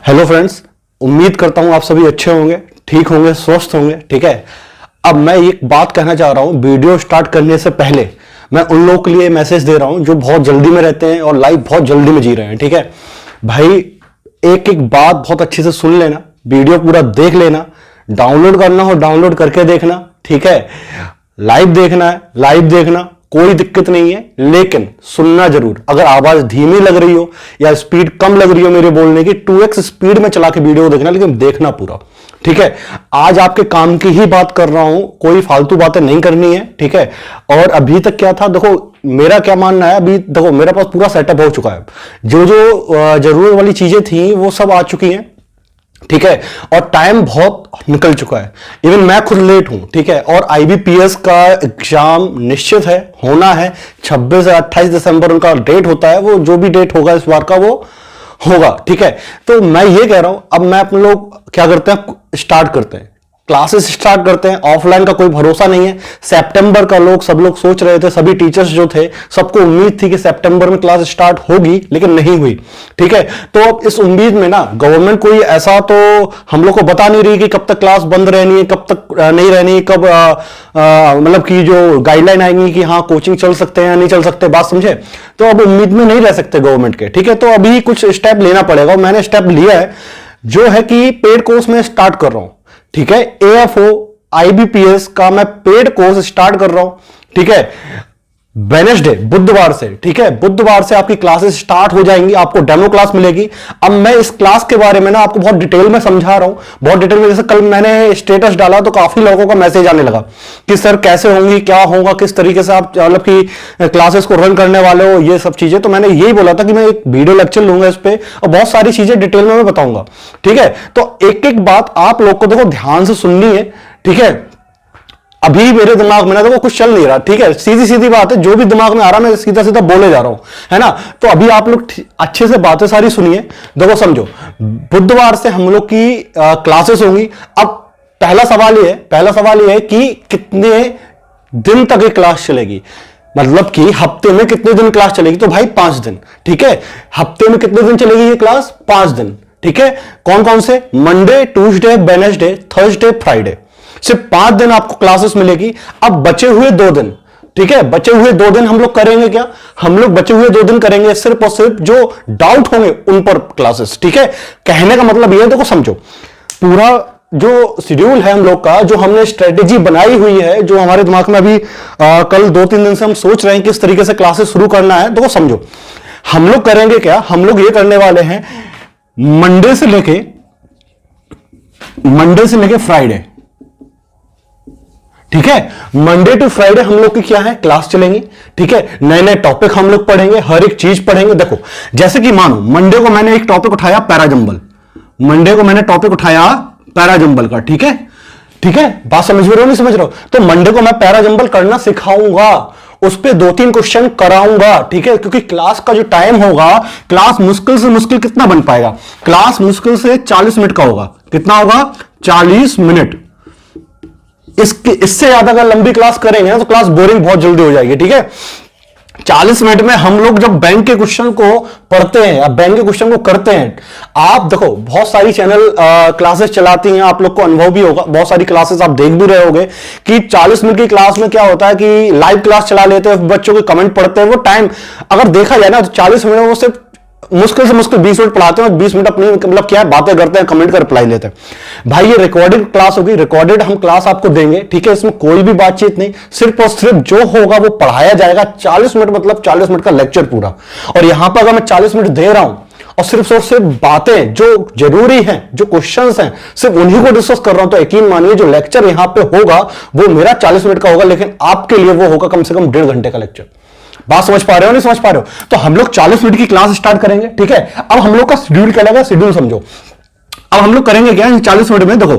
Hello friends, उम्मीद करता हूं आप सभी अच्छे होंगे, ठीक होंगे, स्वस्थ होंगे। ठीक है। अब मैं एक बात कहना चाह रहा हूं, वीडियो स्टार्ट करने से पहले मैं उन लोगों के लिए मैसेज दे रहा हूं जो बहुत जल्दी में रहते हैं और लाइफ बहुत जल्दी में जी रहे हैं। ठीक है भाई, एक एक बात बहुत अच्छे से सुन लेना, वीडियो पूरा देख लेना, डाउनलोड करना हो डाउनलोड करके देखना। ठीक है, लाइव देखना है लाइव देखना, कोई दिक्कत नहीं है, लेकिन सुनना जरूर। अगर आवाज धीमी लग रही हो या स्पीड कम लग रही हो मेरे बोलने की, 2x स्पीड में चला के वीडियो देखना, लेकिन देखना पूरा। ठीक है, आज आपके काम की ही बात कर रहा हूं, कोई फालतू बातें नहीं करनी है। ठीक है, और अभी तक क्या था, देखो मेरा क्या मानना है, अभी देखो मेरे पास पूरा सेटअप हो चुका है, जो जो जरूरत वाली चीजें थी वो सब आ चुकी हैं। ठीक है, और टाइम बहुत निकल चुका है, इवन मैं खुद लेट हूं। ठीक है, और आईबीपीएस का एग्जाम निश्चित है, होना है 26 से 28 दिसंबर उनका डेट होता है, वो जो भी डेट होगा इस बार का वो होगा। ठीक है, तो मैं ये कह रहा हूं, अब मैं अपन लोग क्या करते हैं, स्टार्ट करते हैं, क्लासेस स्टार्ट करते हैं। ऑफलाइन का कोई भरोसा नहीं है, सितंबर का सब लोग सोच रहे थे, सभी टीचर्स जो थे सबको उम्मीद थी कि सितंबर में क्लास स्टार्ट होगी, लेकिन नहीं हुई। ठीक है, तो अब इस उम्मीद में ना गवर्नमेंट कोई ऐसा तो हम लोग को बता नहीं रही कि कब तक क्लास बंद रहनी है, कब तक नहीं रहनी, कब मतलब कि जो गाइडलाइन आएंगी कि हाँ कोचिंग चल सकते हैं या नहीं चल सकते, बात समझे। तो अब उम्मीद में नहीं रह सकते गवर्नमेंट के। ठीक है, तो अभी कुछ स्टेप लेना पड़ेगा, मैंने स्टेप लिया है, जो है कि पेड कोर्स में स्टार्ट कर रहा हूं। ठीक है, एएफओ आईबीपीएस का मैं पेड कोर्स स्टार्ट कर रहा हूं। ठीक है, वेडनेसडे बुधवार से। ठीक है, बुधवार से आपकी क्लासेस स्टार्ट हो जाएंगी, आपको डेमो क्लास मिलेगी। अब मैं इस क्लास के बारे में ना आपको बहुत डिटेल में समझा रहा हूं, बहुत डिटेल में। जैसे कल मैंने स्टेटस डाला तो काफी लोगों का मैसेज आने लगा कि सर कैसे होंगी, क्या होगा, किस तरीके से आप मतलब कि क्लासेस को रन करने वाले हो, ये सब चीजें। तो मैंने यही बोला था कि मैं एक वीडियो लेक्चर लूंगा इस पे और बहुत सारी चीजें डिटेल में मैं बताऊंगा। ठीक है, तो एक एक बात आप लोग को देखो ध्यान से सुननी है। ठीक है, अभी मेरे दिमाग में ना देखो कुछ चल नहीं रहा। ठीक है, सीधी सीधी बात है, जो भी दिमाग में आ रहा मैं सीधा सीधा बोले जा रहा हूं, है ना। तो अभी आप लोग अच्छे से बातें सारी सुनिए, देखो समझो। बुधवार से हम लोग की क्लासेस होंगी। अब पहला सवाल ये है कि कितने दिन तक ये क्लास चलेगी, मतलब कि हफ्ते में कितने दिन क्लास चलेगी। तो भाई 5 दिन। ठीक है, हफ्ते में कितने दिन चलेगी ये क्लास, 5 दिन। ठीक है, कौन कौन से, Monday, Tuesday, Wednesday, Thursday, Friday, सिर्फ 5 दिन आपको क्लासेस मिलेगी। अब बचे हुए 2 दिन, ठीक है, बचे हुए 2 दिन हम लोग करेंगे क्या, हम लोग बचे हुए 2 दिन करेंगे सिर्फ और सिर्फ जो डाउट होंगे उन पर क्लासेस। ठीक है, कहने का मतलब यह है, देखो समझो, पूरा जो शेड्यूल है हम लोग का, जो हमने स्ट्रेटेजी बनाई हुई है, जो हमारे दिमाग में अभी कल 2-3 दिन से हम सोच रहे हैं किस तरीके से क्लासेस शुरू करना है। देखो समझो, हम लोग करेंगे क्या, हम लोग ये करने वाले हैं, मंडे से लेके फ्राइडे। ठीक है, मंडे टू फ्राइडे हम लोग की क्या है, क्लास चलेंगी। ठीक है, नए नए टॉपिक हम लोग पढ़ेंगे, हर एक चीज पढ़ेंगे। देखो जैसे कि मानो मंडे को मैंने एक टॉपिक उठाया पैराजंबल, मंडे को मैंने टॉपिक उठाया पैराजंबल का। ठीक है, ठीक है, बात समझ रहे हो नहीं समझ रहे हो। तो मंडे को मैं पैराजंबल करना सिखाऊंगा, उस पर 2-3 क्वेश्चन कराऊंगा। ठीक है, क्योंकि क्लास का जो टाइम होगा, क्लास मुश्किल से मुश्किल कितना बन पाएगा, क्लास मुश्किल से 40 मिनट का होगा। कितना होगा, 40 मिनट। इससे ज्यादा अगर लंबी क्लास करेंगे ना तो क्लास बोरिंग बहुत जल्दी हो जाएगी। ठीक है, 40 मिनट में हम लोग जब बैंक के क्वेश्चन को पढ़ते हैं या बैंक के क्वेश्चन को करते हैं, आप देखो बहुत सारी चैनल क्लासेस चलाती हैं, आप लोग को अनुभव भी होगा, बहुत सारी क्लासेस आप देख भी रहे होगे कि 40 मिनट की क्लास में क्या होता है कि लाइव क्लास चला लेते हैं, बच्चों के कमेंट पढ़ते हैं। वो टाइम अगर देखा जाए ना तो 40 मिनट में वो सिर्फ मुश्किल से मुश्किल 20 मिनट पढ़ाते हैं और 20 मिनट अपनी मतलब क्या है बातें करते हैं, कमेंट कर रिप्लाई लेते हैं। भाई ये रिकॉर्डेड क्लास होगी, रिकॉर्डेड हम क्लास आपको देंगे। ठीक है, इसमें कोई भी बातचीत नहीं, सिर्फ और सिर्फ जो होगा वो पढ़ाया जाएगा। 40 मिनट मतलब 40 मिनट का लेक्चर पूरा। और यहां पर अगर मैं 40 मिनट दे रहा हूं और सिर्फ बातें जो जरूरी हैं, जो क्वेश्चंस हैं, सिर्फ उन्हीं को डिस्कस कर रहा हूं, तो यकीन मानिए जो लेक्चर यहां पे होगा वो मेरा 40 मिनट का होगा, लेकिन आपके लिए वो होगा कम से कम 1.5 घंटे का लेक्चर। बात समझ पा रहे हो नहीं समझ पा रहे हो। तो हम लोग 40 मिनट की क्लास स्टार्ट करेंगे। ठीक है, अब हम लोग का शेड्यूल क्या लगा, शेड्यूल समझो। अब हम लोग करेंगे क्या, 40 मिनट में देखो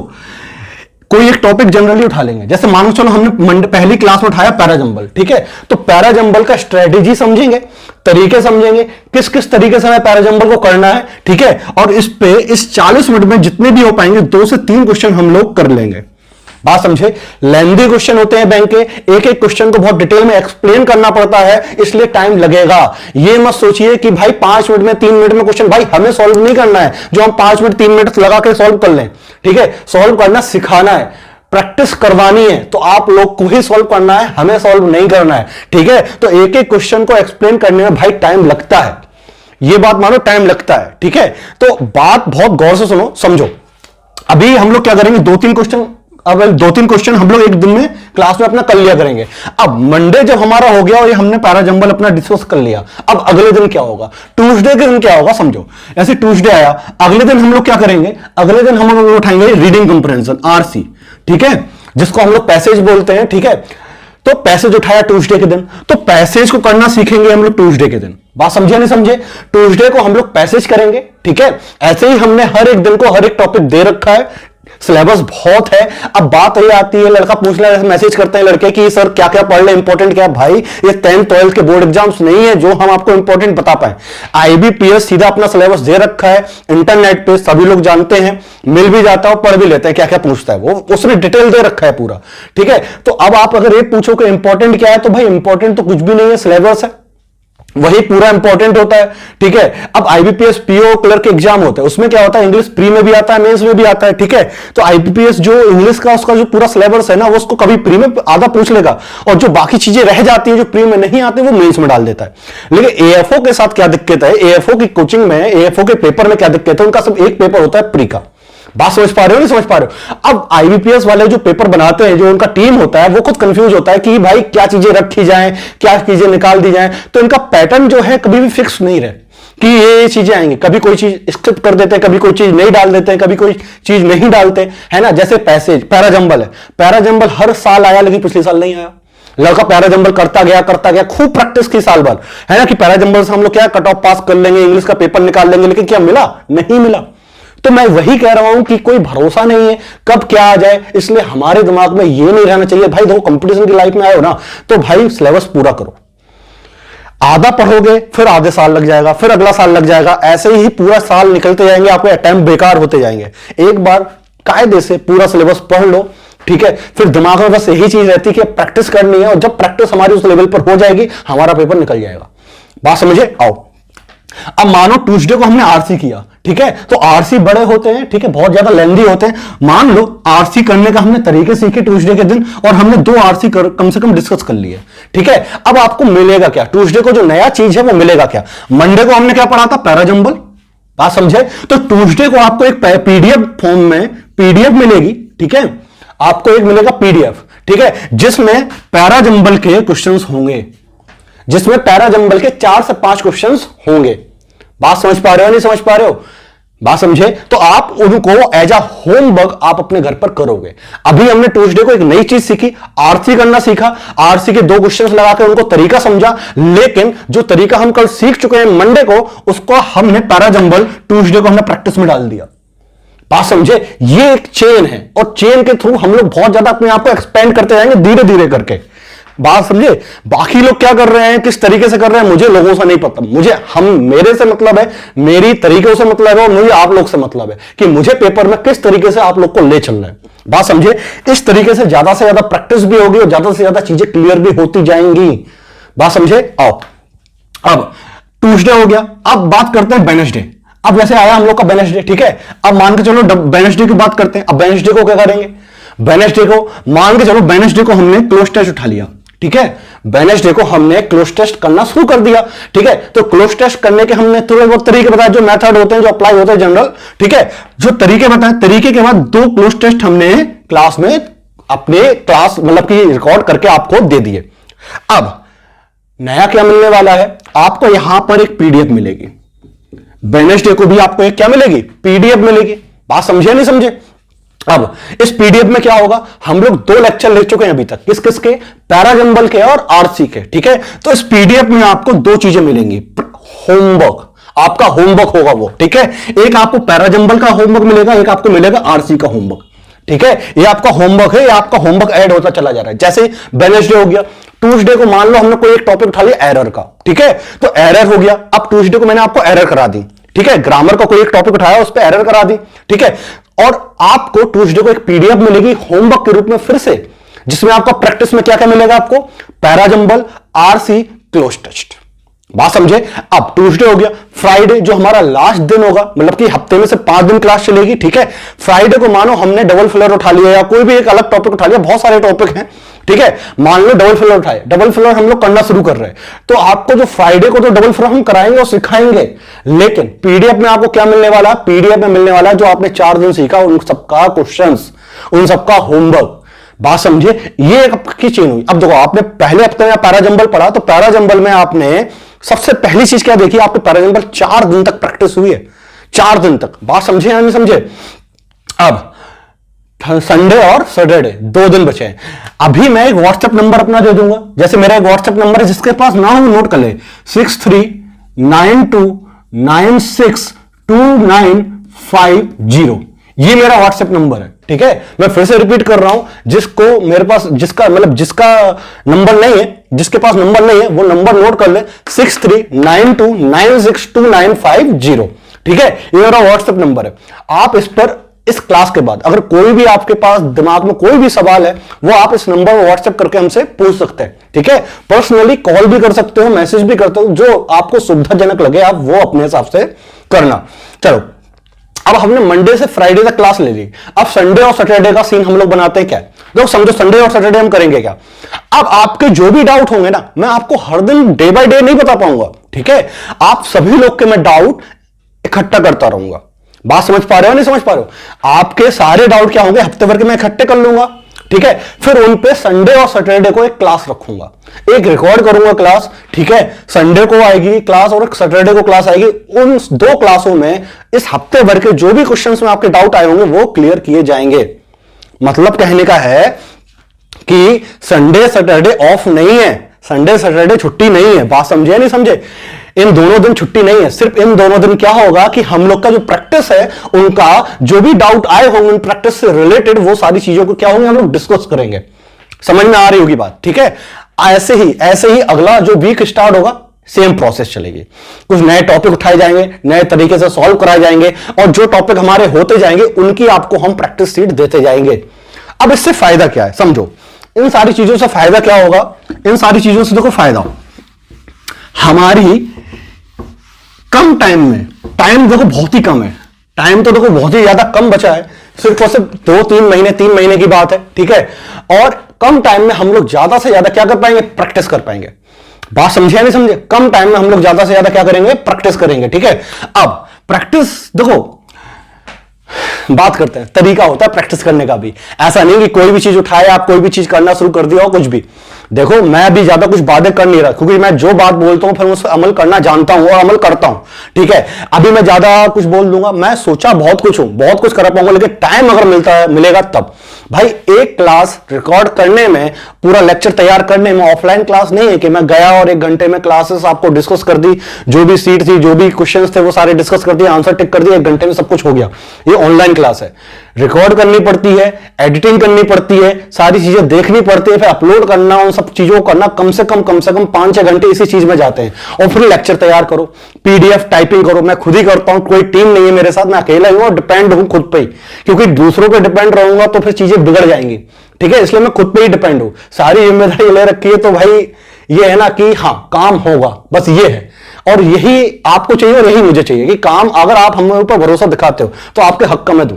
कोई एक टॉपिक जनरली उठा लेंगे। जैसे मानो चलो हमने पहली क्लास में उठाया पैराजंबल। ठीक है, तो पैराजंबल का स्ट्रेटेजी समझेंगे, तरीके समझेंगे, किस किस तरीके से हमें पैराजंबल को करना है। ठीक है, और इस 40 मिनट में जितने भी हो पाएंगे 2 से 3 क्वेश्चन हम लोग कर लेंगे। बात समझे? लेंदी क्वेश्चन होते हैं बैंक के, एक एक क्वेश्चन को बहुत डिटेल में एक्सप्लेन करना पड़ता है, इसलिए टाइम लगेगा। ये मत सोचिए कि भाई 5 मिनट में 3 मिनट में क्वेश्चन, भाई हमें सॉल्व नहीं करना है जो हम 5 मिनट 3 मिनट लगा के सॉल्व कर लें, ठीक है? सॉल्व करना सिखाना है, प्रैक्टिस करवानी है, तो आप लोग को ही सॉल्व करना है, हमें सॉल्व नहीं करना है, ठीक है? तो एक एक क्वेश्चन को एक्सप्लेन करने में भाई टाइम लगता है, ये बात मानो, टाइम लगता है, ठीक है? तो बात बहुत गौर से सुनो, समझो। अभी हम लोग क्या करेंगे, 2-3 क्वेश्चन, अब 2-3 क्वेश्चन हम लोग एक दिन में क्लास में अपना कर लिया करेंगे। अब मंडे जब हमारा हो गया और ये हमने पैराजंबल अपना डिस्कस कर लिया, अब अगले दिन क्या होगा, ट्यूसडे के दिन क्या होगा, समझो। ऐसे ट्यूसडे आया, अगले दिन हम लोग क्या करेंगे, अगले दिन हम लोग उठाएंगे रीडिंग कंप्रेंशन, आरसी, ठीक है, जिसको हम लोग पैसेज बोलते हैं, ठीक है? तो पैसेज उठाया ट्यूसडे के दिन, तो पैसेज को करना सीखेंगे हम लोग ट्यूसडे के दिन। बात समझे नहीं समझे? ट्यूसडे को हम लोग पैसेज करेंगे, ठीक है? ऐसे ही हमने हर एक दिन को हर एक टॉपिक दे रखा है, सिलेबस बहुत है। अब बात ये आती है, लड़का पूछ ले, मैसेज करते हैं लड़के कि सर क्या क्या पढ़ ले, इंपॉर्टेंट क्या है? भाई ये 10th 12th के बोर्ड एग्जाम्स नहीं है जो हम आपको इंपॉर्टेंट बता पाए। आईबीपीएस सीधा अपना सिलेबस दे रखा है, इंटरनेट पे सभी लोग जानते हैं, मिल भी जाता है, पढ़ भी लेते हैं, क्या क्या पूछता है वो, उसने डिटेल दे रखा है पूरा, ठीक है? तो अब आप अगर ये पूछो कि इंपॉर्टेंट क्या है, तो भाई इंपॉर्टेंट तो कुछ भी नहीं है, सिलेबस है, वही पूरा इंपॉर्टेंट होता है, ठीक है? अब आईबीपीएस पीओ क्लर्क एग्जाम होता है, उसमें क्या होता है, इंग्लिश प्री में भी आता है, मेंस में भी आता है, ठीक है? तो आईबीपीएस जो इंग्लिश का उसका जो पूरा सिलेबस है ना, वो उसको कभी प्री में आधा पूछ लेगा, और जो बाकी चीजें रह जाती है जो प्री में नहीं आती वो मेंस में डाल देता है। लेकिन एएफओ के साथ क्या दिक्कत है, एएफओ की कोचिंग में, एएफओ के पेपर में क्या दिक्कत है, उनका सब एक पेपर होता है प्री का। बात समझ पा रहे हो नहीं समझ पा रहे हो? अब आईबीपीएस वाले जो पेपर बनाते हैं, जो उनका टीम होता है, वो खुद कंफ्यूज होता है कि भाई क्या चीजें रखी जाएं, क्या चीजें निकाल दी जाएं। तो इनका पैटर्न जो है कभी भी फिक्स नहीं रहे कि ये चीजें आएंगी, कभी कोई चीज स्किप कर देते हैं, कभी कोई चीज नहीं डाल देते हैं, कभी कोई चीज नहीं डालते, है ना? जैसे पैसेज, पैराजंबल है, पैराजंबल हर साल आया लेकिन पिछले साल नहीं आया। लड़का पैराजंबल करता गया, खूब प्रैक्टिस की साल भर, है ना, कि पैराजंबल से हम लोग क्या कट ऑफ पास कर लेंगे, इंग्लिश का पेपर निकाल लेंगे, लेकिन क्या मिला? नहीं मिला। तो मैं वही कह रहा हूं कि कोई भरोसा नहीं है कब क्या आ जाए, इसलिए हमारे दिमाग में ये नहीं रहना चाहिए भाई देखो कंपटीशन की लाइफ में आए हो ना, तो भाई सिलेबस पूरा करो। आधा पढ़ोगे फिर आधे साल लग जाएगा, फिर अगला साल लग जाएगा, ऐसे ही पूरा साल निकलते जाएंगे, आपके अटेम्प्ट बेकार होते जाएंगे। एक बार कायदे से पूरा सिलेबस पढ़ लो, ठीक है? फिर दिमाग में बस यही चीज रहती है कि प्रैक्टिस करनी है, और जब प्रैक्टिस हमारी उस लेवल पर हो जाएगी, हमारा पेपर निकल जाएगा। बात समझे? आओ, अब मानो ट्यूसडे को हमने आरसी किया, ठीक है? तो आरसी बड़े होते हैं, ठीक है, बहुत ज्यादा लेंदी होते हैं। मान लो आरसी करने का हमने तरीके सीखे ट्यूसडे के दिन, और हमने 2 आरसी कम से कम डिस्कस कर लिए, ठीक है? अब आपको मिलेगा क्या ट्यूसडे को, जो नया चीज है वो मिलेगा क्या? मंडे को हमने क्या पढ़ा था, पैराजंबल। बात समझे? तो ट्यूसडे को आपको एक पीडीएफ फॉर्म में पीडीएफ मिलेगी, ठीक है? आपको एक मिलेगा पीडीएफ, ठीक है, जिसमें पैराजंबल के क्वेश्चंस होंगे, जिसमें पैराजंबल के 4 से 5 क्वेश्चंस होंगे। बात समझ पा रहे हो नहीं समझ पा रहे हो? बात समझे? तो आप उनको एज अ होमवर्क आप अपने घर पर करोगे। अभी हमने ट्यूसडे को एक नई चीज सीखी, आरसी करना सीखा, आरसी के 2 क्वेश्चंस लगाकर उनको तरीका समझा, लेकिन जो तरीका हम कल सीख चुके हैं मंडे को, उसको हमने पैराजंबल ट्यूसडे को हमने प्रैक्टिस में डाल दिया। बात समझे? ये एक चेन है, और चेन के थ्रू हम लोग बहुत ज्यादा अपने आप को एक्सपेंड करते जाएंगे धीरे धीरे करके। बात समझे? बाकी लोग क्या कर रहे हैं, किस तरीके से कर रहे हैं, मुझे लोगों से नहीं पता। मेरे से मतलब है, मेरी तरीकों से मतलब है, और मुझे आप लोग से मतलब है कि मुझे पेपर में किस तरीके से आप लोग को ले चलना है। बात समझे? इस तरीके से ज्यादा प्रैक्टिस भी होगी और ज्यादा से ज्यादा चीजें क्लियर भी होती जाएंगी। बात समझे? आओ, अब ट्यूसडे हो गया, अब बात करते हैं वेडनेसडे। अब जैसे आया हम लोग का वेडनेसडे, ठीक है? अब मान के चलो वेडनेसडे की बात करते हैं। अब वेडनेसडे को क्या करेंगे, वेडनेसडे को मान के चलो, वेडनेसडे को हमने क्लोज टेस्ट उठा लिया, ठीक है? वेडनेसडे को हमने क्लोज टेस्ट करना शुरू कर दिया, ठीक है? तो क्लोज टेस्ट करने के हमने थोड़े बहुत तरीके बताए, जो मेथड होते हैं, जो अप्लाई होते हैं जनरल, ठीक है? जो तरीके बताए, तरीके के बाद 2 क्लोज टेस्ट हमने क्लास में अपने क्लास मतलब कि रिकॉर्ड करके आपको दे दिए। अब नया क्या मिलने वाला है, आपको यहां पर एक पीडीएफ मिलेगी। वेडनेसडे को भी आपको एक क्या मिलेगी, पीडीएफ मिलेगी। बात समझे नहीं समझे? अब इस पीडीएफ में क्या होगा, हम लोग 2 लेक्चर ले चुके हैं अभी तक, किस किस के, पैराजंबल के और आरसी के, ठीक है? तो इस पीडीएफ में आपको 2 चीजें मिलेंगी, होमवर्क, आपका होमवर्क होगा वो, ठीक है? एक आपको पैराजंबल का होमवर्क मिलेगा, एक आपको मिलेगा आरसी का होमवर्क, ठीक है? ये आपका होमवर्क है, ये आपका होमवर्क ऐड होता चला जा रहा है। जैसे वेडनेसडे हो गया, ट्यूसडे को मान लो हमने कोई एक टॉपिक उठा लिया एरर का, ठीक है? तो एरर हो गया, अब ट्यूसडे को मैंने आपको एरर करा दी, ठीक है? ग्रामर का कोई एक टॉपिक उठाया, उस पर एरर करा दी, ठीक है? और आपको ट्यूसडे को एक पीडीएफ मिलेगी होमवर्क के रूप में फिर से, जिसमें आपका प्रैक्टिस में क्या क्या मिलेगा आपको, पैराजंबल, आरसी, क्लोज टेस्ट। बात समझे। अब ट्यूसडे हो गया, फ्राइडे जो हमारा लास्ट दिन होगा, मतलब कि हफ्ते में से 5 दिन क्लास चलेगी, ठीक है। फ्राइडे को मानो हमने डबल फ्लोर उठा लिया या कोई भी एक अलग टॉपिक उठा लिया, बहुत सारे टॉपिक हैं, ठीक है। मान लो डबल फ्लोर उठाए, डबल फ्लोर हम लोग करना शुरू कर रहे हैं, तो आपको जो फ्राइडे को तो डबल फ्लोर हम कराएंगे और सिखाएंगे, लेकिन पीडीएफ में आपको क्या मिलने वाला, पीडीएफ में मिलने वाला जो आपने 4 दिन सीखा उन सबका क्वेश्चंस, उन सबका होमवर्क। बात समझे, ये आपकी चेन हुई। अब देखो, आपने पहले हफ्ते में पैराजंबल पढ़ा, तो पैराजंबल में आपने सबसे पहली चीज क्या देखी, आपके पैराजंबल 4 दिन तक प्रैक्टिस हुई है, 4 दिन तक। बात समझे या नहीं समझे। अब संडे और सैटरडे 2 दिन बचे हैं। अभी मैं एक व्हाट्सएप नंबर अपना दे दूंगा, जैसे मेरा एक व्हाट्सएप नंबर है, जिसके पास ना हो नोट कर ले, 6392962950। ये मेरा व्हाट्सएप नंबर है, ठीक है। मैं फिर से रिपीट कर रहा हूं, जिसको मेरे पास जिसका नंबर नहीं है, जिसके पास नंबर नहीं है वो नंबर नोट कर ले, 6392962950, ठीक है। ये मेरा व्हाट्सएप नंबर है। आप इस पर इस क्लास के बाद अगर कोई भी आपके पास दिमाग में कोई भी सवाल है, वो आप इस नंबर पर व्हाट्सएप करके हमसे पूछ सकते हैं, ठीक है। पर्सनली कॉल भी कर सकते हो, मैसेज भी करते हो, जो आपको सुविधाजनक लगे आप वो अपने हिसाब से करना। चलो, अब हमने मंडे से फ्राइडे तक क्लास ले ली। अब संडे और सैटरडे का सीन हम लोग बनाते हैं क्या, लोग समझो संडे और सैटरडे हम करेंगे क्या। अब आपके जो भी डाउट होंगे ना, मैं आपको हर दिन डे बाय डे नहीं बता पाऊंगा, ठीक है। आप सभी लोग के मैं डाउट इकट्ठा करता रहूंगा। बात समझ पा रहे हो नहीं समझ पा रहे हो। आपके सारे डाउट क्या होंगे, हफ्ते भर के मैं इकट्ठे कर लूंगा, ठीक है। फिर उन पे संडे और सैटरडे को एक क्लास रखूंगा, एक रिकॉर्ड करूंगा क्लास, ठीक है। संडे को आएगी क्लास और सैटरडे को क्लास आएगी। उन 2 क्लासों में इस हफ्ते भर के जो भी क्वेश्चंस में आपके डाउट आए होंगे वो क्लियर किए जाएंगे। मतलब कहने का है कि संडे सैटरडे ऑफ नहीं है, संडे सैटरडे छुट्टी नहीं है। बात समझे नहीं समझे। इन दोनों दिन छुट्टी नहीं है, सिर्फ इन दोनों दिन क्या होगा कि हम लोग का जो प्रैक्टिस है, उनका जो भी डाउट आए होंगे प्रैक्टिस से रिलेटेड, वो सारी चीजों को क्या होंगे हम लोग डिस्कस करेंगे। समझ में आ रही होगी बात, ठीक है। ऐसे ही अगला जो वीक स्टार्ट होगा, सेम प्रोसेस चलेगी। कुछ नए टॉपिक उठाए जाएंगे, नए तरीके से सॉल्व कराए जाएंगे, और जो टॉपिक हमारे होते जाएंगे उनकी आपको हम प्रैक्टिस सीट देते जाएंगे। अब इससे फायदा क्या है समझो। इन सारी चीजों से फायदा क्या होगा, इन सारी चीजों से देखो फायदा हमारी कम टाइम में, टाइम देखो बहुत ही कम है, टाइम तो देखो बहुत ही ज्यादा कम बचा है, सिर्फ और सिर्फ 2-3 महीने 3 महीने की बात है, ठीक है। और कम टाइम में हम लोग ज्यादा से ज्यादा क्या कर पाएंगे, प्रैक्टिस कर पाएंगे। बात समझे या नहीं समझे। कम टाइम में हम लोग ज्यादा से ज्यादा क्या करेंगे, प्रैक्टिस करेंगे, ठीक है। अब प्रैक्टिस देखो, बात करते हैं, तरीका होता है प्रैक्टिस करने का भी। ऐसा नहीं कि कोई भी चीज उठाए आप कोई भी चीज करना शुरू कर दिया हो, कुछ भी। देखो, मैं भी ज्यादा कुछ बातें कर नहीं रहा, क्योंकि मैं जो बात बोलता हूं फिर उस पर अमल करना जानता हूं और अमल करता हूं, ठीक है। अभी मैं ज्यादा कुछ बोल दूंगा, मैं सोचा बहुत कुछ हूं, बहुत कुछ कर पाऊंगा, लेकिन टाइम अगर मिलेगा तब। भाई एक क्लास रिकॉर्ड करने में, पूरा लेक्चर तैयार करने में ऑफलाइन क्लास नहीं है कि मैं गया और 1 घंटे में क्लासेस आपको डिस्कस कर दी, जो भी सीट थी, जो भी क्वेश्चंस थे वो सारे डिस्कस कर दिए, आंसर टिक कर दिया, 1 घंटे में सब कुछ हो गया। ये ऑनलाइन क्लास है, रिकॉर्ड करनी पड़ती है, एडिटिंग करनी पड़ती है, सारी चीजें देखनी पड़ती है, फिर अपलोड करना, उन सब चीजों को करना, कम से कम 5-6 घंटे इसी चीज में जाते हैं। और फिर लेक्चर तैयार करो, पीडीएफ टाइपिंग करो, मैं खुद ही करता हूं, कोई टीम नहीं है मेरे साथ, मैं अकेला ही हूं और डिपेंड हूं खुद पे ही, क्योंकि दूसरों पे डिपेंड रहूंगा तो फिर चीजें बिगड़ जाएंगी, ठीक है। इसलिए मैं खुद पे ही डिपेंड हूं, सारी जिम्मेदारी ले रखी है, तो भाई ये है ना कि हाँ काम होगा, बस ये है। और यही आपको चाहिए और यही मुझे चाहिए कि काम, अगर आप हमें ऊपर भरोसा दिखाते हो तो आपके हक का मैं दूं।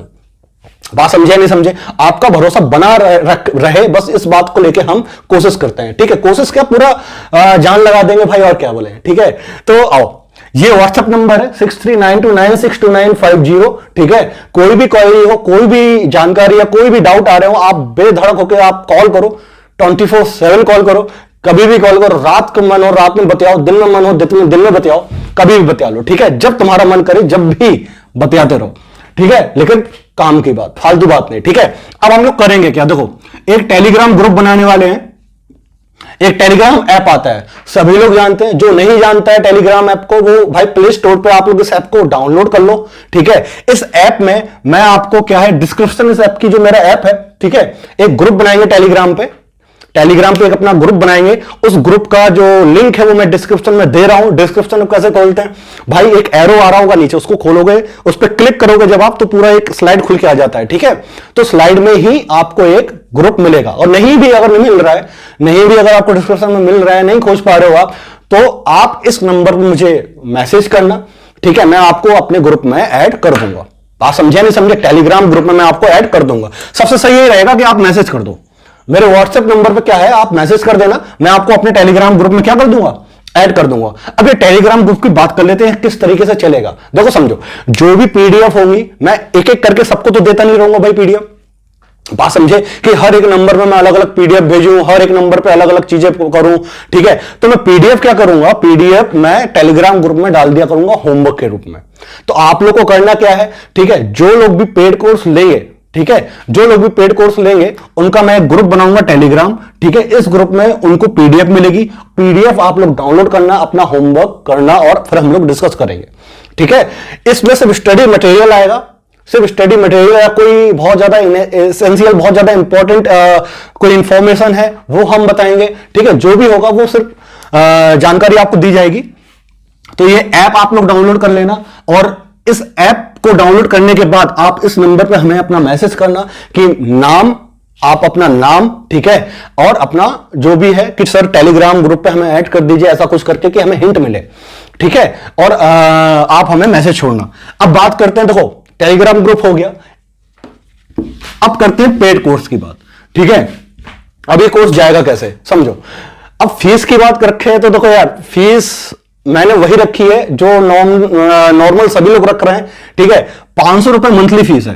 बात समझे नहीं समझे। आपका भरोसा बना रहे, बस इस बात को लेके हम कोशिश करते हैं, ठीक है। कोशिश क्या, पूरा जान लगा देंगे भाई, और क्या बोले, ठीक है। तो आओ, ये व्हाट्सएप नंबर है 6392962950, ठीक है। कोई भी क्वेरी हो, कोई भी जानकारी या कोई भी डाउट आ रहे हो, आप बेधड़क होकर आप कॉल करो, 24/7 कॉल करो, कभी भी कॉल करो। रात को मन हो रात में बतियाओ, दिन में मन हो दिन में बतियाओ, कभी भी बतिया लो, ठीक है। जब तुम्हारा मन करे जब भी बतियाते रहो, ठीक है। लेकिन काम की बात, फालतू बात नहीं, ठीक है। अब हम लोग करेंगे क्या, देखो, एक टेलीग्राम ग्रुप बनाने वाले हैं, एक टेलीग्राम ऐप आता है, सभी लोग जानते हैं। जो नहीं जानता है टेलीग्राम ऐप को, वो भाई प्ले स्टोर पे आप लोग इस ऐप को डाउनलोड कर लो, ठीक है। इस ऐप में मैं आपको क्या है, डिस्क्रिप्शन इस ऐप की जो मेरा ऐप है, ठीक है, एक ग्रुप बनाएंगे टेलीग्राम पे, टेलीग्राम पे एक अपना ग्रुप बनाएंगे, उस ग्रुप का जो लिंक है वो मैं डिस्क्रिप्शन में दे रहा हूं। डिस्क्रिप्शन में कैसे खोलते हैं भाई, एक एरो आ रहा होगा नीचे, उसको खोलोगे, उस पर क्लिक करोगे जब आप, तो पूरा एक स्लाइड खुल के आ जाता है, ठीक है। तो स्लाइड में ही आपको एक ग्रुप मिलेगा, और नहीं भी अगर नहीं मिल रहा है, नहीं भी अगर आपको डिस्क्रिप्शन में मिल रहा है, नहीं खोज पा रहे हो आप, तो आप इस नंबर पर मुझे मैसेज करना, ठीक है। मैं आपको अपने ग्रुप में ऐड कर दूंगा। बात समझे नहीं समझे, टेलीग्राम ग्रुप में मैं आपको ऐड कर दूंगा। सबसे सही ये रहेगा कि आप मैसेज कर दो, मेरे व्हाट्सएप नंबर पे क्या है, आप मैसेज कर देना, मैं आपको अपने टेलीग्राम ग्रुप में क्या कर दूंगा, ऐड कर दूंगा। अब ये टेलीग्राम ग्रुप की बात कर लेते हैं, किस तरीके से चलेगा। देखो समझो, जो भी पीडीएफ होंगी, मैं एक एक करके सबको तो देता नहीं रहूंगा भाई पीडीएफ। बात समझे कि हर एक नंबर में मैं अलग अलग पीडीएफ भेजूं, हर एक नंबर पे अलग अलग चीजें करूं, ठीक है। तो मैं पीडीएफ क्या करूंगा, पीडीएफ मैं टेलीग्राम ग्रुप में डाल दिया करूंगा होमवर्क के रूप में। तो आप लोग को करना क्या है, ठीक है, जो लोग भी पेड कोर्स लेंगे, ठीक है, जो लोग भी पेड कोर्स लेंगे उनका मैं एक ग्रुप बनाऊंगा टेलीग्राम, ठीक है। इस ग्रुप में उनको पीडीएफ मिलेगी, पीडीएफ आप लोग डाउनलोड करना, अपना होमवर्क करना, और फिर हम लोग डिस्कस करेंगे, ठीक है। इसमें सिर्फ स्टडी मटेरियल आएगा, सिर्फ स्टडी मटेरियल, या कोई बहुत ज्यादा एसेंशियल, बहुत ज्यादा इंपॉर्टेंट कोई इंफॉर्मेशन है वो हम बताएंगे, ठीक है। जो भी होगा वो सिर्फ जानकारी आपको दी जाएगी। तो ये ऐप आप लोग डाउनलोड कर लेना, और इस ऐप को डाउनलोड करने के बाद आप इस नंबर पे हमें अपना मैसेज करना कि नाम, आप अपना नाम, ठीक है, और अपना जो भी है कि सर टेलीग्राम ग्रुप पे हमें ऐड कर दीजिए, ऐसा कुछ करके कि हमें हिंट मिले, ठीक है। और आप हमें मैसेज छोड़ना। अब बात करते हैं, देखो टेलीग्राम ग्रुप हो गया, अब करते हैं पेड कोर्स की बात, ठीक है। अब ये कोर्स जाएगा कैसे समझो। अब फीस की बात रखे हैं तो देखो यार, फीस मैंने वही रखी है जो नॉर्मल सभी लोग रख रहे हैं, ठीक है। 500 रुपए मंथली फीस है,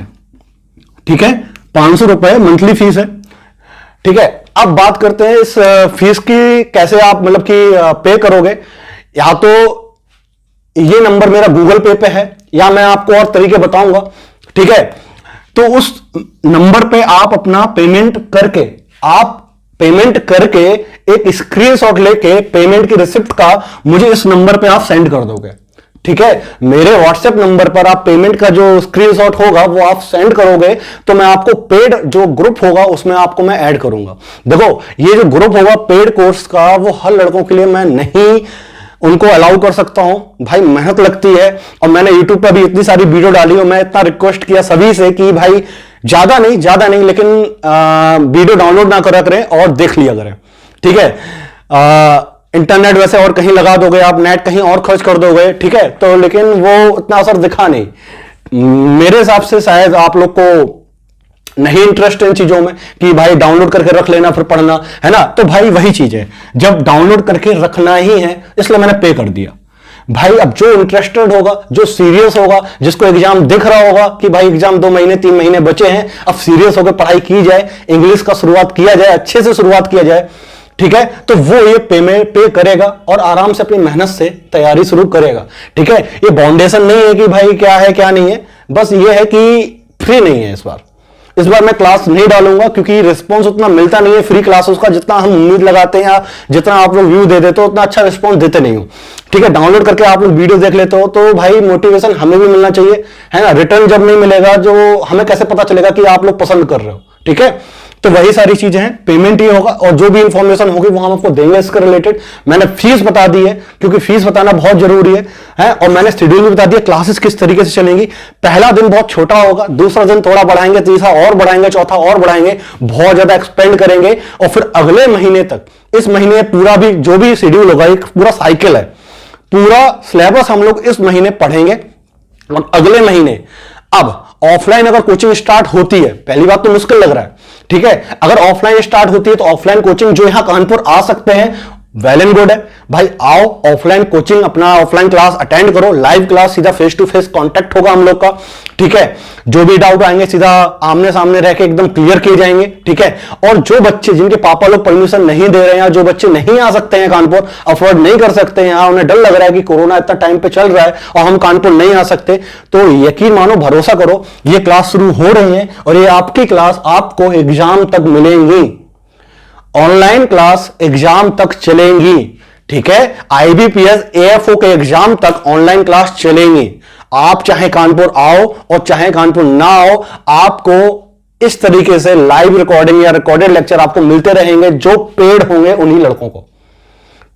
ठीक है, 500 रुपए मंथली फीस है, ठीक है। अब बात करते हैं इस फीस की, कैसे आप मतलब कि पे करोगे। या तो ये नंबर मेरा गूगल पे है, या मैं आपको और तरीके बताऊंगा, ठीक है। तो उस नंबर पे आप अपना पेमेंट करके एक स्क्रीनशॉट लेके पेमेंट की रिसिप्ट का मुझे इस नंबर पे आप सेंड कर दोगे, ठीक है। मेरे व्हाट्सएप नंबर पर आप पेमेंट का जो स्क्रीनशॉट होगा वो आप सेंड करोगे, तो मैं आपको पेड जो ग्रुप होगा उसमें आपको मैं ऐड करूंगा। देखो ये जो ग्रुप होगा पेड कोर्स का, वो हर लड़कों के लिए मैं नहीं उनको अलाउ कर सकता हूं भाई, मेहनत लगती है। और मैंने यूट्यूब पर भी इतनी सारी वीडियो डाली, और मैं इतना रिक्वेस्ट किया सभी से कि भाई ज्यादा नहीं लेकिन वीडियो डाउनलोड ना करा करें और देख लिया करें, ठीक है। इंटरनेट वैसे और कहीं लगा दोगे आप, नेट कहीं और खर्च कर दोगे, ठीक है, तो लेकिन वो इतना असर दिखा नहीं। मेरे हिसाब से शायद आप लोग को नहीं इंटरेस्ट इन चीजों में कि भाई डाउनलोड करके रख लेना फिर पढ़ना, है ना। तो भाई वही चीज है, जब डाउनलोड करके रखना ही है इसलिए मैंने पे कर दिया भाई। अब जो इंटरेस्टेड होगा, जो सीरियस होगा, जिसको एग्जाम दिख रहा होगा कि भाई एग्जाम 2 महीने 3 महीने बचे हैं, अब सीरियस होकर पढ़ाई की जाए, इंग्लिश का शुरुआत किया जाए, अच्छे से शुरुआत किया जाए, ठीक है, तो वो ये पेमेंट पे करेगा और आराम से अपनी मेहनत से तैयारी शुरू करेगा, ठीक है। ये बाउंडेशन नहीं है कि भाई क्या है क्या नहीं है, बस ये है कि फ्री नहीं है। इस बार मैं क्लास नहीं डालूंगा क्योंकि रिस्पांस उतना मिलता नहीं है फ्री क्लासेस का, जितना हम उम्मीद लगाते हैं, जितना आप लोग व्यू दे देते हो उतना अच्छा रिस्पांस देते नहीं हो, ठीक है। डाउनलोड करके आप लोग वीडियो देख लेते हो तो भाई मोटिवेशन हमें भी मिलना चाहिए, है ना। रिटर्न जब नहीं मिलेगा, जो हमें कैसे पता चलेगा कि आप लोग पसंद कर रहे हो, ठीक है। तो वही सारी चीजें हैं, पेमेंट ही होगा, और जो भी इंफॉर्मेशन होगी वो हम आपको देंगे इसके रिलेटेड। मैंने फीस बता दी है क्योंकि फीस बताना बहुत जरूरी है, और मैंने शेड्यूल भी बता दिया क्लासेस किस तरीके से चलेंगी। पहला दिन बहुत छोटा होगा, दूसरा दिन थोड़ा बढ़ाएंगे, तीसरा और बढ़ाएंगे, चौथा और बढ़ाएंगे, बहुत ज्यादा एक्सपेंड करेंगे, और फिर अगले महीने तक, इस महीने पूरा भी जो भी शेड्यूल होगा एक पूरा साइकिल है, पूरा सिलेबस हम लोग इस महीने पढ़ेंगे, और अगले महीने अब ऑफलाइन अगर कोचिंग स्टार्ट होती है, पहली बात तो मुश्किल लग रहा है, ठीक है। अगर ऑफलाइन स्टार्ट होती है तो ऑफलाइन कोचिंग जो यहां कानपुर आ सकते हैं, वेल एंड गुड है भाई, आओ ऑफलाइन कोचिंग, अपना ऑफलाइन क्लास अटेंड करो, लाइव क्लास, सीधा फेस टू फेस कांटेक्ट होगा हम लोग का, ठीक है। जो भी डाउट आएंगे सीधा आमने सामने रह के एकदम क्लियर किए जाएंगे, ठीक है। और जो बच्चे जिनके पापा लोग परमिशन नहीं दे रहे हैं, जो बच्चे नहीं आ सकते हैं कानपुर, अफोर्ड नहीं कर सकते हैं, उन्हें डर लग रहा है कि कोरोना इतना टाइम पे चल रहा है और हम कानपुर नहीं आ सकते, तो यकीन मानो, भरोसा करो, ये क्लास शुरू हो रही है और ये आपकी क्लास आपको एग्जाम तक मिलेंगी, ऑनलाइन क्लास एग्जाम तक चलेंगी, ठीक है। आईबीपीएस एएफओ के एग्जाम तक ऑनलाइन क्लास चलेंगी। आप चाहे कानपुर आओ और चाहे कानपुर ना आओ, आपको इस तरीके से लाइव रिकॉर्डिंग या रिकॉर्डेड लेक्चर आपको मिलते रहेंगे जो पेड होंगे उन्हीं लड़कों को।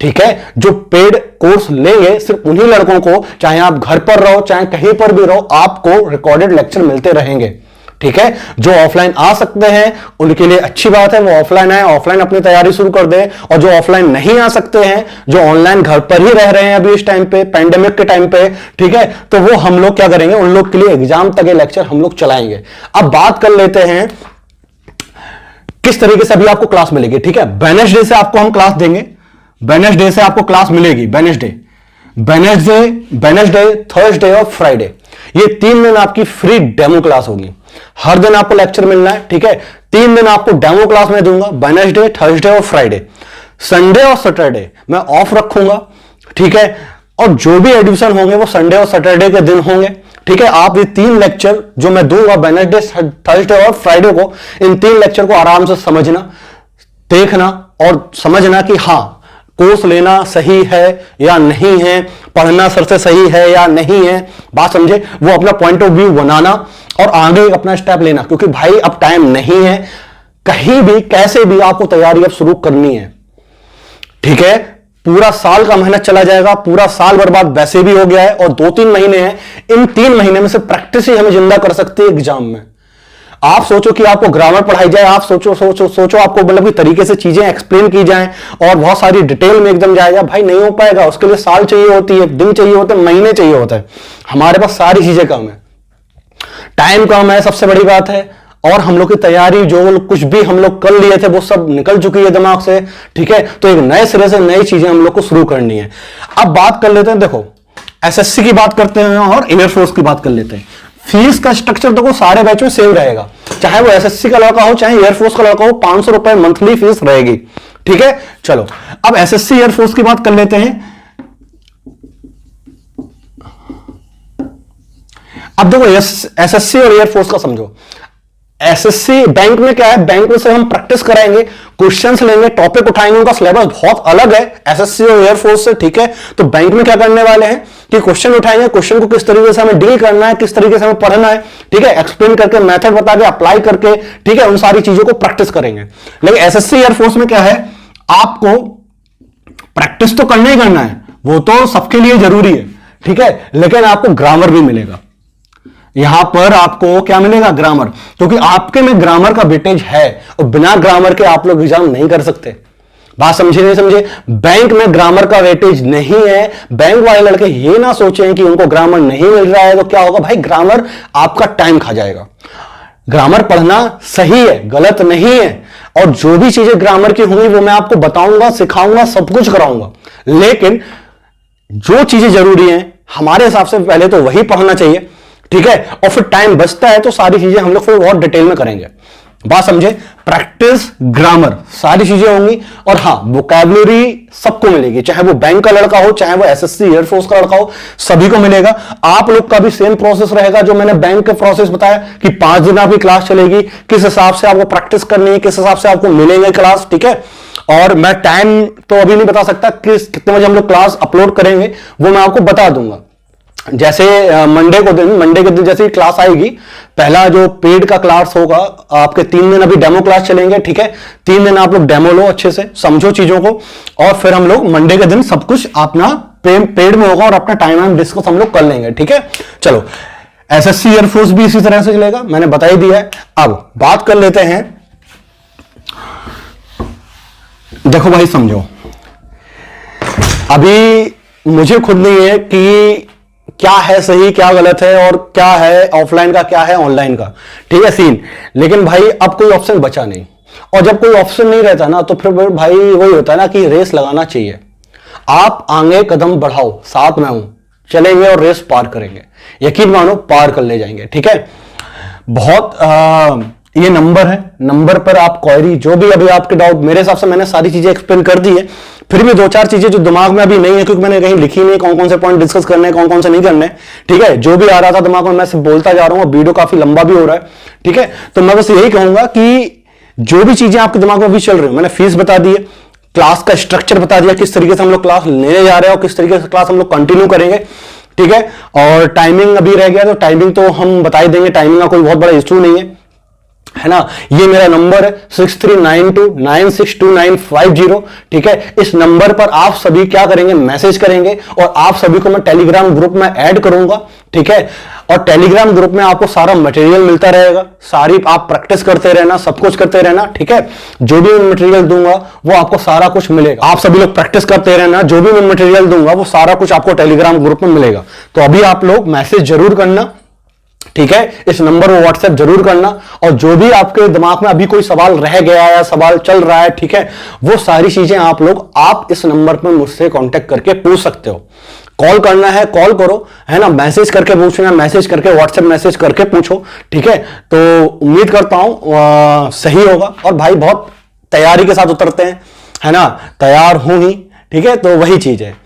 ठीक है, जो पेड कोर्स लेंगे सिर्फ उन्हीं लड़कों को, चाहे आप घर पर रहो चाहे कहीं पर भी रहो, आपको रिकॉर्डेड लेक्चर मिलते रहेंगे। ठीक है, जो ऑफलाइन आ सकते हैं उनके लिए अच्छी बात है, वो ऑफलाइन आए, ऑफलाइन अपनी तैयारी शुरू कर दें। और जो ऑफलाइन नहीं आ सकते हैं, जो ऑनलाइन घर पर ही रह रहे हैं अभी इस टाइम पे, पैंडेमिक के टाइम पे, ठीक है, तो वो हम लोग क्या करेंगे, उन लोग के लिए एग्जाम तक के लेक्चर हम लोग चलाएंगे। अब बात कर लेते हैं किस तरीके से अभी आपको क्लास मिलेगी। ठीक है, वेडनेसडे से आपको हम क्लास देंगे, वेडनेसडे से आपको क्लास मिलेगी, वेडनेसडे, थर्सडे और फ्राइडे, ये 3 दिन आपकी फ्री डेमो क्लास होगी। हर दिन आपको लेक्चर मिलना है। ठीक है, 3 दिन आपको डेमो क्लास में दूंगा, वेडनेसडे, थर्सडे और फ्राइडे। संडे और सैटरडे मैं ऑफ रखूंगा। ठीक है, और जो भी एडमिशन होंगे वो संडे और सैटरडे के दिन होंगे। ठीक है, आप ये 3 लेक्चर जो मैं दूंगा वेडनेसडे, थर्सडे और फ्राइडे को, इन 3 लेक्चर को आराम से समझना, देखना और समझना कि हाँ कोर्स लेना सही है या नहीं है, पढ़ना सर से सही है या नहीं है। बात समझे, वो अपना पॉइंट ऑफ व्यू बनाना और आगे अपना स्टेप लेना, क्योंकि भाई अब टाइम नहीं है, कहीं भी कैसे भी आपको तैयारी अब शुरू करनी है। ठीक है, पूरा साल का मेहनत चला जाएगा, पूरा साल बर्बाद वैसे भी हो गया है और 2-3 महीने हैं, इन 3 महीने में से प्रैक्टिस ही हमें जिंदा कर सकती है एग्जाम में। आप सोचो कि आपको ग्रामर पढ़ाई जाए, आप सोचो आपको मतलब कि तरीके से चीजें एक्सप्लेन की जाएं और बहुत सारी डिटेल में एकदम जाएगा, भाई नहीं हो पाएगा। उसके लिए साल चाहिए होती है, दिन चाहिए होते हैं, महीने चाहिए होता है। हमारे पास सारी चीजें कम है, टाइम कम है, सबसे बड़ी बात है। और हम लोग की तैयारी जो कुछ भी हम लोग कर लिए थे वो सब निकल चुकी है दिमाग से। ठीक है, तो एक नए सिरे से नई चीजें हम लोग को शुरू करनी है। अब बात कर लेते हैं, देखो एसएससी की बात करते हैं और एयरफोर्स की बात कर लेते हैं। फीस का स्ट्रक्चर देखो सारे बैच में सेम रहेगा, चाहे वो एसएससी का लड़का हो चाहे एयरफोर्स का लड़का हो, 500 रुपए मंथली फीस रहेगी। ठीक है, चलो अब एसएससी एयरफोर्स की बात कर लेते हैं। अब देखो एसएससी और एयरफोर्स का समझो। एसएससी बैंक में क्या है, बैंक में से हम प्रैक्टिस कराएंगे, क्वेश्चंस लेंगे, टॉपिक उठाएंगे, उनका सिलेबस बहुत अलग है एसएससी और एयरफोर्स से। ठीक है, तो बैंक में क्या करने वाले हैं कि क्वेश्चन उठाएंगे, क्वेश्चन को किस तरीके से हमें डील करना है, किस तरीके से हमें पढ़ना है, ठीक है, एक्सप्लेन करके, मेथड बता के, अप्लाई करके, ठीक है, उन सारी चीजों को प्रैक्टिस करेंगे। लेकिन एसएससी एयरफोर्स में क्या है, आपको प्रैक्टिस तो करना ही करना है, वो तो सबके लिए जरूरी है। ठीक है, लेकिन आपको ग्रामर भी मिलेगा। यहां पर आपको क्या मिलेगा, ग्रामर, क्योंकि आपके में ग्रामर का वेटेज है और बिना ग्रामर के आप लोग एग्जाम नहीं कर सकते। बात समझे नहीं समझे, बैंक में ग्रामर का वेटेज नहीं है। बैंक वाले लड़के ये ना सोचें कि उनको ग्रामर नहीं मिल रहा है तो क्या होगा, भाई ग्रामर आपका टाइम खा जाएगा। ग्रामर पढ़ना सही है, गलत नहीं है, और जो भी चीजें ग्रामर की होंगी वो मैं आपको बताऊंगा, सिखाऊंगा, सब कुछ कराऊंगा। लेकिन जो चीजें जरूरी हैं हमारे हिसाब से पहले तो वही पढ़ना चाहिए। ठीक है, और फिर टाइम बचता है तो सारी चीजें हम लोग फिर बहुत डिटेल में करेंगे। बात समझे, प्रैक्टिस, ग्रामर, सारी चीजें होंगी। और हाँ, वोकैबुलरी सबको मिलेगी, चाहे वो बैंक का लड़का हो चाहे वो एसएससी एयरफोर्स का लड़का हो, सभी को मिलेगा। आप लोग का भी सेम प्रोसेस रहेगा जो मैंने बैंक का प्रोसेस बताया कि 5 दिन आपकी क्लास चलेगी, किस हिसाब से आपको प्रैक्टिस करनी है, किस हिसाब से आपको मिलेंगे क्लास। ठीक है, और मैं टाइम तो अभी नहीं बता सकता कितने बजे हम लोग क्लास अपलोड करेंगे, वो मैं आपको बता दूंगा। जैसे मंडे के दिन जैसे क्लास आएगी, पहला जो पेड का क्लास होगा आपके 3 दिन अभी डेमो क्लास चलेंगे। ठीक है, 3 दिन आप लोग डेमो लो, अच्छे से समझो चीजों को, और फिर हम लोग मंडे के दिन सब कुछ अपना पेड में होगा और अपना टाइम डिस्कस हम लोग कर लेंगे। ठीक है, चलो एसएससी एयरफोर्स भी इसी तरह से चलेगा, मैंने बता ही दिया है। अब बात कर लेते हैं, देखो भाई समझो, अभी मुझे खुद नहीं है कि क्या है सही क्या गलत है, और क्या है ऑफलाइन का क्या है ऑनलाइन का, ठीक है सीन। लेकिन भाई अब कोई ऑप्शन बचा नहीं, और जब कोई ऑप्शन नहीं रहता ना तो फिर भाई वही होता है ना कि रेस लगाना चाहिए। आप आगे कदम बढ़ाओ, साथ में हूं, चलेंगे और रेस पार करेंगे, यकीन मानो पार कर ले जाएंगे। ठीक है, बहुत ये नंबर है, नंबर पर आप क्वेरी जो भी अभी आपके डाउट, मेरे हिसाब से मैंने सारी चीजें एक्सप्लेन कर दी है। फिर भी 2-4 चीजें जो दिमाग में अभी नहीं है, क्योंकि मैंने कहीं लिखी नहीं कौन कौन से पॉइंट डिस्कस करने हैं, कौन कौन से नहीं करने। ठीक है, जो भी आ रहा था दिमाग में मैं सिर्फ बोलता जा रहा हूं, वीडियो काफी लंबा भी हो रहा है। ठीक है, तो मैं बस यही कहूंगा कि जो भी चीजें आपके दिमाग में अभी चल रही है, मैंने फीस बता दी है, क्लास का स्ट्रक्चर बता दिया, किस तरीके से हम लोग क्लास लेने जा रहे हैं और किस तरीके से क्लास हम लोग कंटिन्यू करेंगे। ठीक है, और टाइमिंग अभी रह गया तो टाइमिंग तो हम बता ही देंगे, टाइमिंग का कोई बहुत बड़ा इश्यू नहीं है। है ना। ये मेरा नंबर है 6392962950, ठीक है। इस नंबर पर आप सभी क्या करेंगे, मैसेज करेंगे और आप सभी को मैं टेलीग्राम ग्रुप में ऐड करूंगा, ठीक है। और टेलीग्राम ग्रुप में आपको सारा मटेरियल मिलता रहेगा, सारी आप प्रैक्टिस करते रहना, सब कुछ करते रहना, ठीक है। जो भी मैं मटेरियल दूंगा वो आपको सारा कुछ मिलेगा। आप सभी लोग प्रैक्टिस करते रहना, जो भी मैं मटेरियल दूंगा वो सारा कुछ आपको टेलीग्राम ग्रुप में मिलेगा। तो अभी आप लोग मैसेज जरूर करना, ठीक है। इस नंबर को व्हाट्सएप जरूर करना और जो भी आपके दिमाग में अभी कोई सवाल रह गया है या सवाल चल रहा है, ठीक है, वो सारी चीजें आप लोग आप इस नंबर पर मुझसे कांटेक्ट करके पूछ सकते हो। कॉल करना है कॉल करो, है ना, मैसेज करके पूछना, मैसेज करके व्हाट्सएप मैसेज करके पूछो, ठीक है। तो उम्मीद करता हूं सही होगा। और भाई बहुत तैयारी के साथ उतरते हैं, है ना, तैयार हूं ही, ठीक है। तो वही चीज है,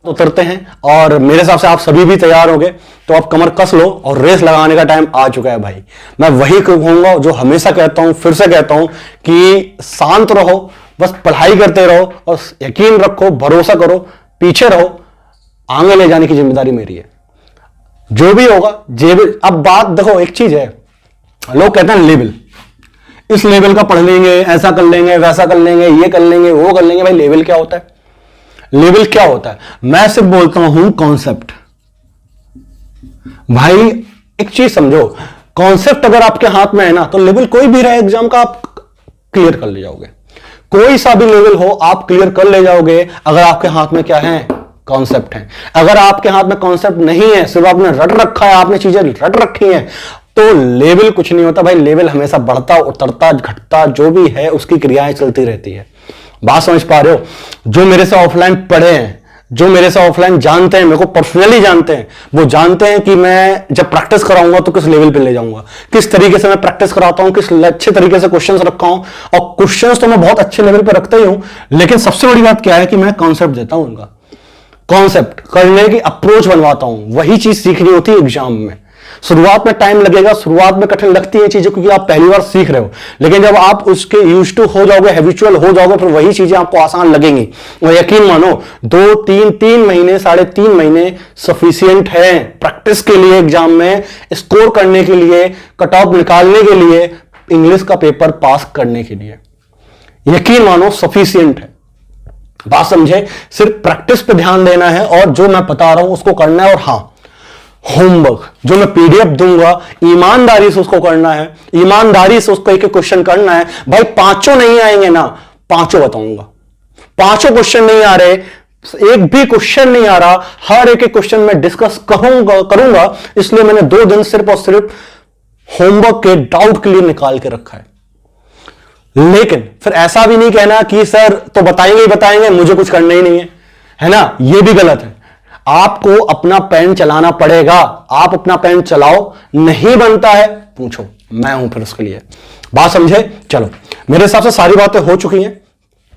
उतरते हैं और मेरे हिसाब से आप सभी भी तैयार हो गए। तो आप कमर कस लो और रेस लगाने का टाइम आ चुका है भाई। मैं वही कहूंगा जो हमेशा कहता हूं, फिर से कहता हूं कि शांत रहो, बस पढ़ाई करते रहो और यकीन रखो, भरोसा करो, पीछे रहो, आगे ले जाने की जिम्मेदारी मेरी है। जो भी होगा अब बात देखो, एक चीज है, लोग कहते हैं लेवल, इस लेवल का पढ़ लेंगे, ऐसा कर लेंगे, वैसा कर लेंगे, ये कर लेंगे, वो कर लेंगे। भाई लेवल क्या होता है, लेवल क्या होता है? मैं सिर्फ बोलता हूं कॉन्सेप्ट। भाई एक चीज समझो, कॉन्सेप्ट अगर आपके हाथ में है ना, तो लेवल कोई भी रहे एग्जाम का आप क्लियर कर ले जाओगे। कोई सा भी लेवल हो आप क्लियर कर ले जाओगे अगर आपके हाथ में क्या है, कॉन्सेप्ट है। अगर आपके हाथ में कॉन्सेप्ट नहीं है, सिर्फ आपने रट रखा है, आपने चीजें रट रखी हैं, तो लेवल कुछ नहीं होता भाई। लेवल हमेशा बढ़ता उतरता घटता जो भी है उसकी क्रियाएं चलती रहती है। बात समझ पा रहे हो? जो मेरे से ऑफलाइन पढ़े हैं, जो मेरे से ऑफलाइन जानते हैं, मेरे को पर्सनली जानते हैं, वो जानते हैं कि मैं जब प्रैक्टिस कराऊंगा तो किस लेवल पे ले जाऊंगा, किस तरीके से मैं प्रैक्टिस कराता हूं, किस अच्छे तरीके से क्वेश्चंस रखा हूं। और क्वेश्चंस तो मैं बहुत अच्छे लेवल पे रखता ही हूं, लेकिन सबसे बड़ी बात क्या है कि मैं कॉन्सेप्ट देता हूं, उनका कॉन्सेप्ट करने की अप्रोच बनवाता हूं। वही चीज सीखनी होती है एग्जाम में। शुरुआत में टाइम लगेगा, शुरुआत में कठिन लगती है चीजें क्योंकि आप पहली बार सीख रहे हो, लेकिन जब आप उसके यूज टू हो जाओगे, हैबिचुअल हो जाओगे, फिर वही चीजें आपको आसान लगेंगी। और यकीन मानो 2-3 महीने, 3.5 महीने सफिशियंट है प्रैक्टिस के लिए, एग्जाम में स्कोर करने के लिए, कट ऑफ निकालने के लिए, इंग्लिश का पेपर पास करने के लिए। यकीन मानो सफिशियंट है। बात समझे? सिर्फ प्रैक्टिस पे ध्यान देना है और जो मैं बता रहा हूं उसको करना है। और हां, होमवर्क जो मैं पीडीएफ दूंगा, ईमानदारी से उसको करना है, ईमानदारी से उसको एक एक क्वेश्चन करना है। भाई पांचों नहीं आएंगे ना, पांचों बताऊंगा। पांचों क्वेश्चन नहीं आ रहे, एक भी क्वेश्चन नहीं आ रहा, हर एक क्वेश्चन में डिस्कस करूंगा। इसलिए मैंने 2 दिन सिर्फ और सिर्फ होमवर्क के डाउट के लिए निकाल के रखा है। लेकिन फिर ऐसा भी नहीं कहना कि सर तो बताएंगे ही बताएंगे, मुझे कुछ करना ही नहीं है ना, यह भी गलत है। आपको अपना पेन चलाना पड़ेगा, आप अपना पेन चलाओ, नहीं बनता है पूछो, मैं हूं फिर उसके लिए। बात समझे? चलो, मेरे हिसाब से सारी बातें हो चुकी हैं,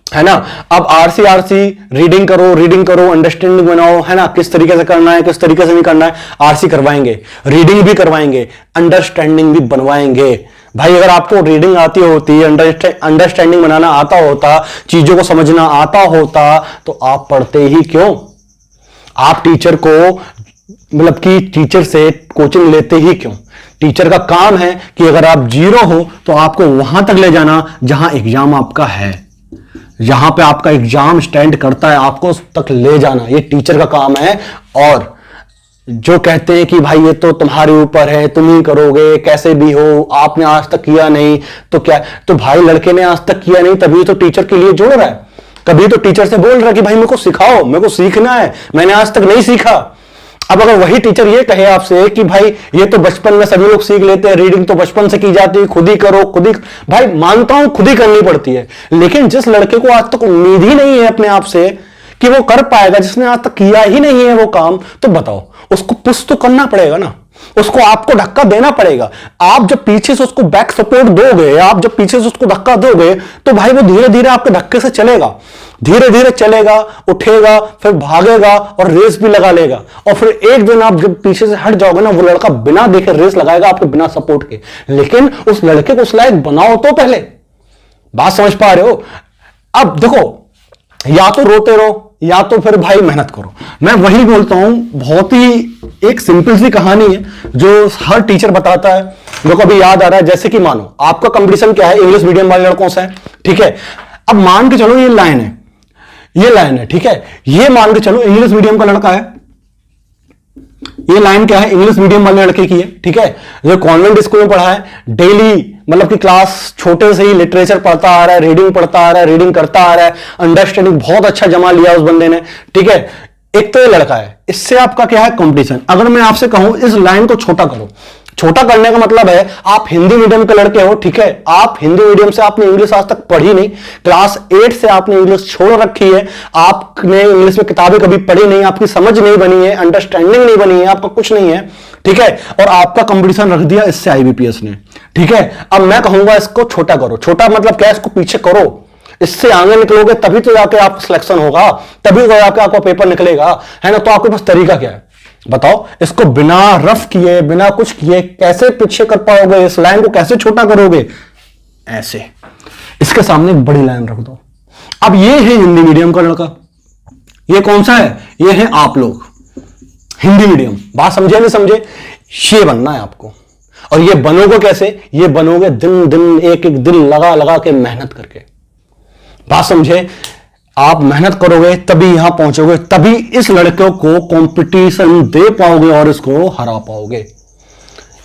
है ना। अब आरसी रीडिंग करो, अंडरस्टैंडिंग बनाओ, है ना, किस तरीके से करना है, किस तरीके से नहीं करना है। आरसी करवाएंगे, रीडिंग भी करवाएंगे, अंडरस्टैंडिंग भी बनवाएंगे। भाई अगर आपको रीडिंग आती होती, अंडरस्टैंडिंग बनाना आता होता, चीजों को समझना आता होता, तो आप पढ़ते ही क्यों? आप टीचर को मतलब कि टीचर से कोचिंग लेते ही क्यों? टीचर का काम है कि अगर आप 0 हो तो आपको वहां तक ले जाना जहां एग्जाम आपका है, जहां पे आपका एग्जाम स्टैंड करता है, आपको उस तक ले जाना, ये टीचर का काम है। और जो कहते हैं कि भाई ये तो तुम्हारे ऊपर है, तुम ही करोगे, कैसे भी हो, आपने आज तक किया नहीं तो क्या, तो भाई लड़के ने आज तक किया नहीं तभी तो टीचर के लिए जोड़ रहा है, कभी तो टीचर से बोल रहा है कि भाई मेरे को सिखाओ, मेरे को सीखना है, मैंने आज तक नहीं सीखा। अब अगर वही टीचर ये कहे आपसे कि भाई ये तो बचपन में सभी लोग सीख लेते हैं, रीडिंग तो बचपन से की जाती है, खुद ही करो, खुद ही, भाई मानता हूं खुद ही करनी पड़ती है, लेकिन जिस लड़के को आज तक उम्मीद ही नहीं है अपने आप से कि वो कर पाएगा, जिसने आज तक किया ही नहीं है वो काम, तो बताओ उसको पुश तो करना पड़ेगा ना, उसको आपको धक्का देना पड़ेगा। आप जब पीछे से उसको बैक सपोर्ट दोगे, आप जब पीछे से उसको धक्का दोगे, तो भाई वो धीरे धीरे आपके धक्के से चलेगा, धीरे धीरे चलेगा, उठेगा, फिर भागेगा और रेस भी लगा लेगा। और फिर एक दिन आप जब पीछे से हट जाओगे ना, वो लड़का बिना देखे रेस लगाएगा आपके बिना सपोर्ट के। लेकिन उस लड़के को उस लायक बनाओ तो पहले। बात समझ पा रहे हो? अब देखो, या तो रोते रहो या तो फिर भाई मेहनत करो। मैं वही बोलता हूं, बहुत ही एक सिंपल सी कहानी है जो हर टीचर बताता है मेरे को अभी याद आ रहा है, जैसे कि मानो आपका कंपटीशन क्या है, इंग्लिश मीडियम वाले लड़कों से है, ठीक है। अब मान के चलो ये लाइन है, ये लाइन है, ठीक है। ये मान के चलो इंग्लिश मीडियम का लड़का है, ये लाइन क्या है, इंग्लिश मीडियम वाले लड़के की है, ठीक है। जो कॉन्वेंट स्कूल में पढ़ा है, डेली मतलब कि क्लास छोटे से ही लिटरेचर पढ़ता आ रहा है, रीडिंग पढ़ता आ रहा है, रीडिंग करता आ रहा है, अंडरस्टैंडिंग बहुत अच्छा जमा लिया उस बंदे ने, ठीक है। एक तो ये लड़का है, इससे आपका क्या है कंपटीशन। अगर मैं आपसे कहूं इस लाइन को छोटा करो, छोटा करने का मतलब है आप हिंदी मीडियम के लड़के हो, ठीक है। आप हिंदी मीडियम से आपने इंग्लिश आज तक पढ़ी नहीं, क्लास 8 से आपने इंग्लिश छोड़ रखी है, आपने इंग्लिश में किताबें कभी पढ़ी नहीं, आपकी समझ नहीं बनी है, अंडरस्टैंडिंग नहीं बनी है, आपका कुछ नहीं है, ठीक है। और आपका कंपटीशन रख दिया इससे आईबीपीएस ने, ठीक है। अब मैं कहूंगा इसको छोटा करो। छोटा मतलब क्या, इसको पीछे करो, इससे आगे निकलोगे तभी तो जाके आपका सिलेक्शन होगा, तभी तो जाके आपका पेपर निकलेगा, है ना। तो आपके पास तरीका क्या है बताओ। इसको बिना रफ किए, बिना कुछ किए कैसे पीछे कर पाओगे, इस लाइन को कैसे छोटा करोगे, ऐसे इसके सामने एक बड़ी लाइन रख दो। अब ये है हिंदी मीडियम का लड़का, ये कौन सा है, ये है आप लोग हिंदी मीडियम। बात समझे नहीं समझे, ये बनना है आपको। और ये बनोगे कैसे, ये बनोगे दिन दिन एक एक दिन लगा लगा के मेहनत करके। बात समझे, आप मेहनत करोगे तभी यहां पहुंचोगे, तभी इस लड़के को कंपटीशन दे पाओगे और इसको हरा पाओगे।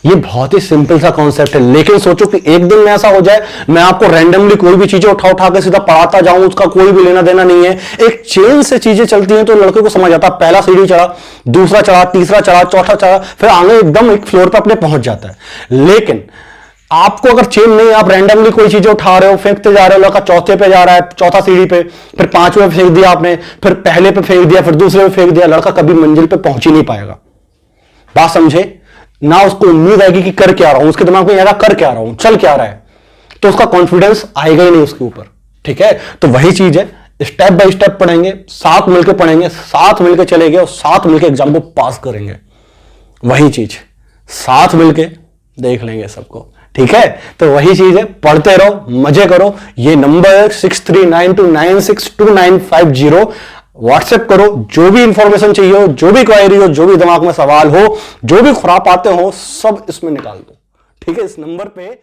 ये बहुत ही सिंपल सा कॉन्सेप्ट है, लेकिन सोचो कि एक दिन में ऐसा हो जाए मैं आपको रैंडमली कोई भी चीजें उठा उठा के सीधा पढ़ाता जाऊं, उसका कोई भी लेना देना नहीं है। एक चेन से चीजें चलती हैं तो लड़के को समझ आता है, पहला सीढ़ी चढ़ा, दूसरा चढ़ा, तीसरा चढ़ा, चौथा चढ़ा, फिर आगे एकदम एक फ्लोर पर अपने पहुंच जाता है। लेकिन आपको अगर चेन नहीं, आप रैंडमली कोई चीजें उठा रहे हो, फेंकते जा रहे हो, लड़का चौथे पे जा रहा है, चौथा सीढ़ी पे, फिर पांचवें पे फेंक दिया आपने, फिर पहले पे फेंक दिया, फिर दूसरे पे फेंक दिया, लड़का कभी मंजिल पे पहुंच ही नहीं पाएगा। बात समझे ना, उसको उम्मीद आएगी कि कर क्या रहा हूं, उसके दिमाग में आएगा कर क्या रहा हूं, चल क्या रहा है, तो उसका कॉन्फिडेंस आएगा ही नहीं उसके ऊपर, ठीक है। तो वही चीज है, स्टेप बाय स्टेप पढ़ेंगे, साथ मिलकर पढ़ेंगे, साथ मिलकर चलेंगे और साथ मिलकर एग्जाम को पास करेंगे। वही चीज साथ मिलकर देख लेंगे सबको, ठीक है। तो वही चीज है, पढ़ते रहो, मजे करो। ये नंबर 6392962950 व्हाट्सएप करो, जो भी इंफॉर्मेशन चाहिए हो, जो भी क्वेरी हो, जो भी दिमाग में सवाल हो, जो भी खुरापाते हो, सब इसमें निकाल दो, ठीक है, इस नंबर पे।